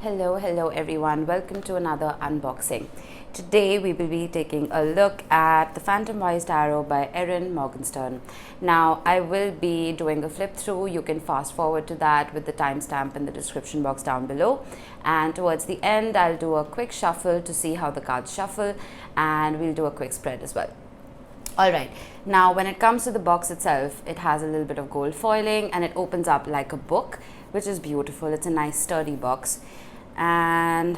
Hello everyone. Welcome to another unboxing. Today we will be taking a look at the Phantomwise Tarot by Erin Morgenstern. Now I will be doing a flip through. You can fast forward to that with the timestamp in the description box down below. And towards the end I'll do a quick shuffle to see how the cards shuffle, and we'll do a quick spread as well. Alright, now when it comes to the box itself, it has a little bit of gold foiling and it opens up like a book, which is beautiful. It's a nice sturdy box. And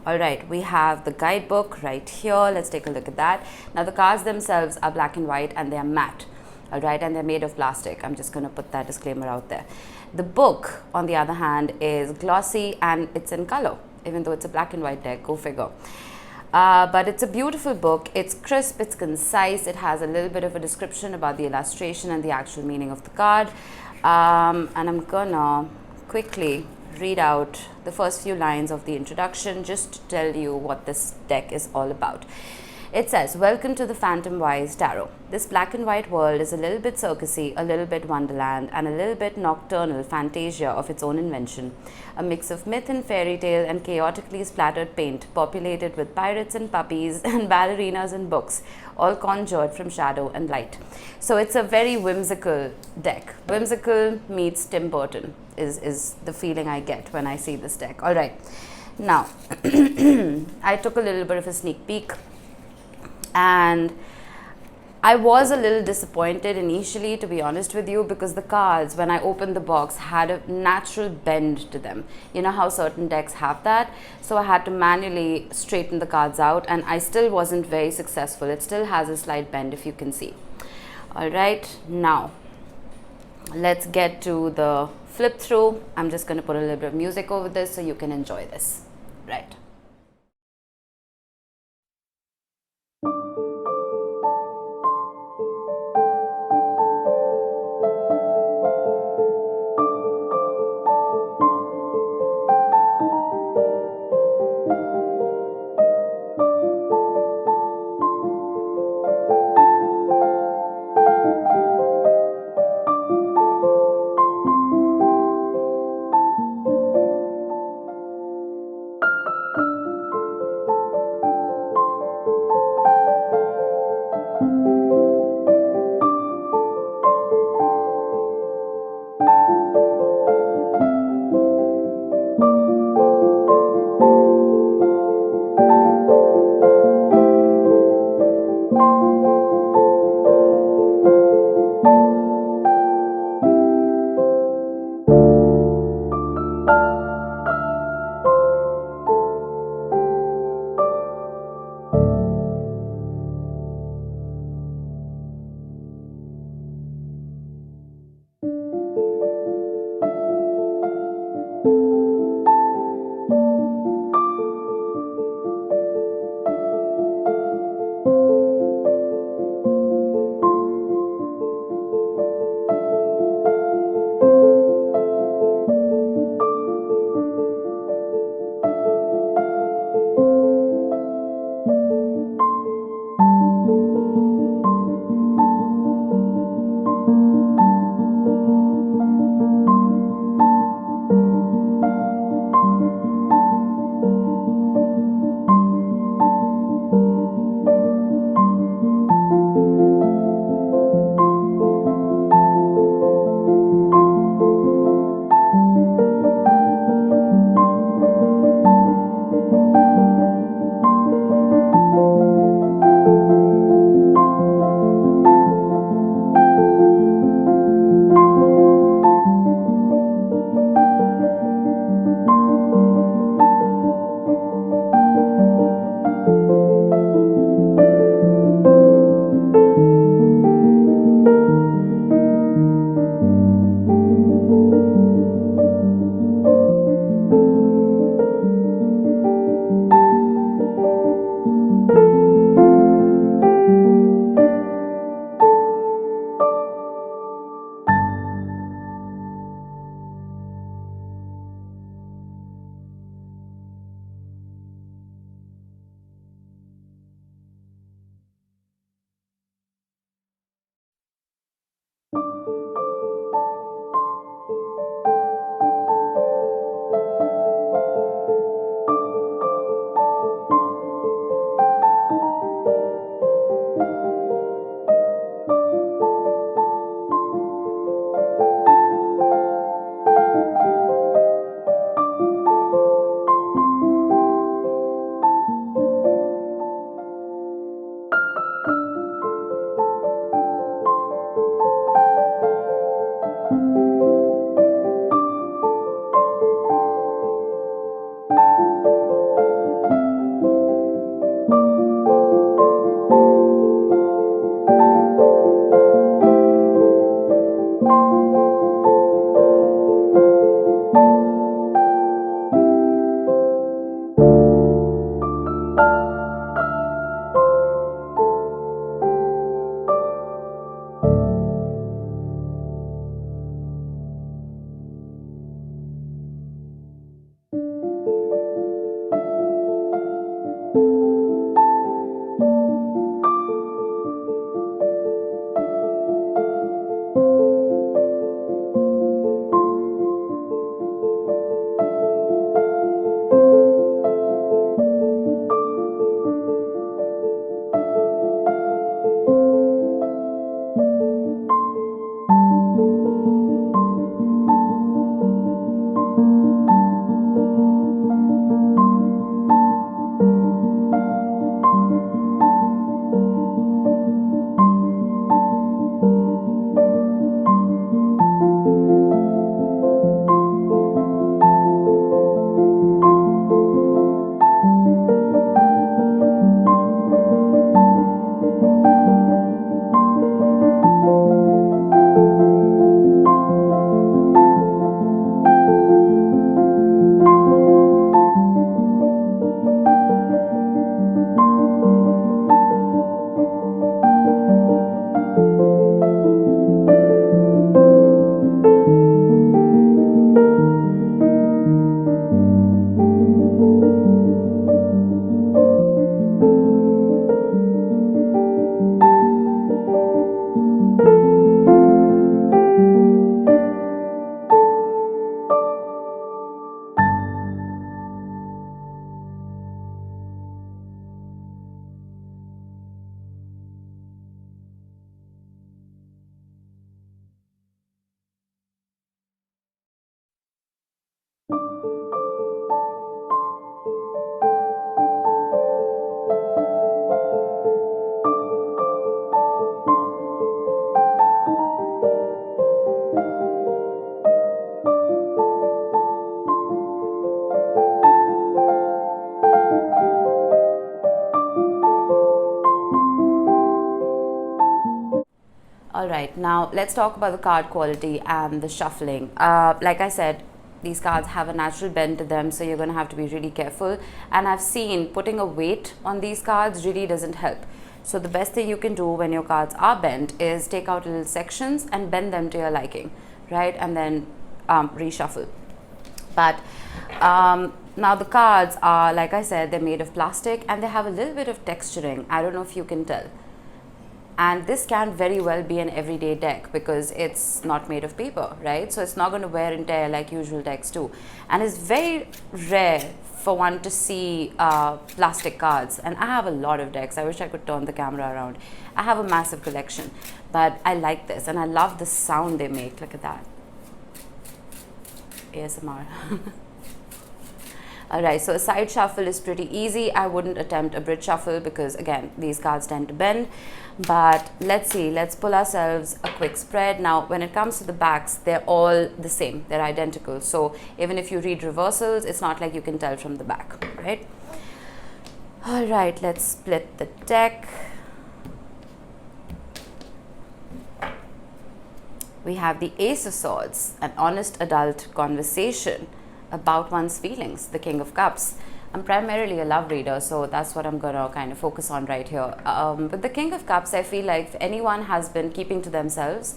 alright, we have the guidebook right here. Let's take a look at that. Now the cards themselves are black and white and they are matte. Alright, and they're made of plastic. I'm just going to put that disclaimer out there. The book, on the other hand, is glossy and it's in color, even though it's a black and white deck. Go figure. But it's a beautiful book. It's crisp, it's concise, it has a little bit of a description about the illustration and the actual meaning of the card. And I'm gonna quickly read out the first few lines of the introduction just to tell you what this deck is all about. It says, "Welcome to the Phantomwise Tarot. This black and white world is a little bit circusy, a little bit wonderland, and a little bit nocturnal fantasia of its own invention. A mix of myth and fairy tale and chaotically splattered paint, populated with pirates and puppies and ballerinas and books, all conjured from shadow and light." So it's a very whimsical deck. Whimsical meets Tim Burton is the feeling I get when I see this deck. All right. Now, I took a little bit of a sneak peek. And I was a little disappointed initially, to be honest with you, because the cards, when I opened the box, had a natural bend to them. You know how certain decks have that? So I had to manually straighten the cards out, and I still wasn't very successful. It still has a slight bend, if you can see. All right, now let's get to the flip through. I'm just going to put a little bit of music over this so you can enjoy this. Right. Alright, now let's talk about the card quality and the shuffling. Like I said, these cards have a natural bend to them, so you're going to have to be really careful. And I've seen putting a weight on these cards really doesn't help. So the best thing you can do when your cards are bent is take out little sections and bend them to your liking, right? And then reshuffle. But now the cards are, like I said, they're made of plastic and they have a little bit of texturing. I don't know if you can tell. And this can very well be an everyday deck because it's not made of paper, right? So it's not going to wear and tear like usual decks do. And it's very rare for one to see plastic cards. And I have a lot of decks. I wish I could turn the camera around. I have a massive collection. But I like this and I love the sound they make. Look at that. ASMR. Alright, so a side shuffle is pretty easy. I wouldn't attempt a bridge shuffle because again, these cards tend to bend. But let's see, let's pull ourselves a quick spread. Now, when it comes to the backs, they're all the same. They're identical. So even if you read reversals, it's not like you can tell from the back, right? Alright, let's split the deck. We have the Ace of Swords, an honest adult conversation about one's feelings, the King of Cups. I'm primarily a love reader, so that's what I'm gonna kind of focus on right here. But the King of Cups, I feel like if anyone has been keeping to themselves,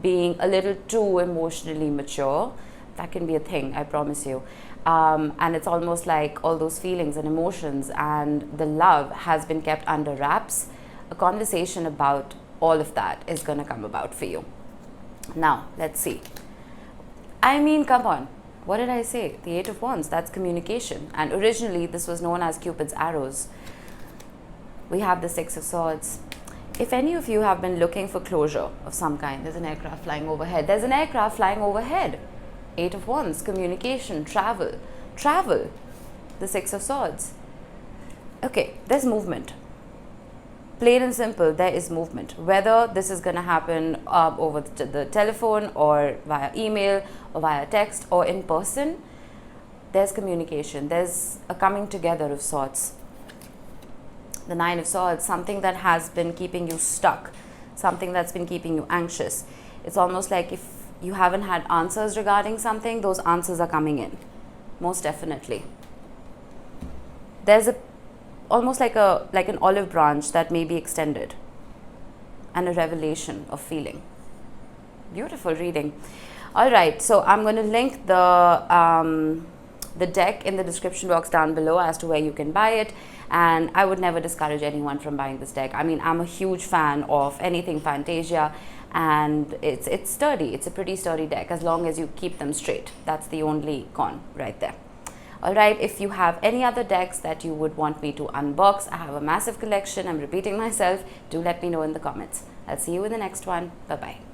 being a little too emotionally mature, that can be a thing, I promise you. And it's almost like all those feelings and emotions and the love has been kept under wraps. A conversation about all of that is gonna come about for you. Now, let's see. I mean, come on. What did I say? The Eight of Wands, that's communication. And originally, this was known as Cupid's arrows. We have the Six of Swords. If any of you have been looking for closure of some kind, there's an aircraft flying overhead. There's an aircraft flying overhead. Eight of Wands, communication, travel. Travel. The Six of Swords. Okay, there's movement. Plain and simple, there is movement. Whether this is going to happen over the telephone or via email or via text or in person, there's communication. There's a coming together of sorts. The Nine of Swords, something that has been keeping you stuck, something that's been keeping you anxious. It's almost like if you haven't had answers regarding something, those answers are coming in. Most definitely. There's almost like an olive branch that may be extended and a revelation of feeling. Beautiful reading. All right, so I'm going to link the deck in the description box down below as to where you can buy it, and I would never discourage anyone from buying this deck. I mean, I'm a huge fan of anything Fantasia, and it's sturdy. It's a pretty sturdy deck as long as you keep them straight. That's the only con right there. Alright, if you have any other decks that you would want me to unbox, I have a massive collection. I'm repeating myself. Do let me know in the comments. I'll see you in the next one. Bye-bye.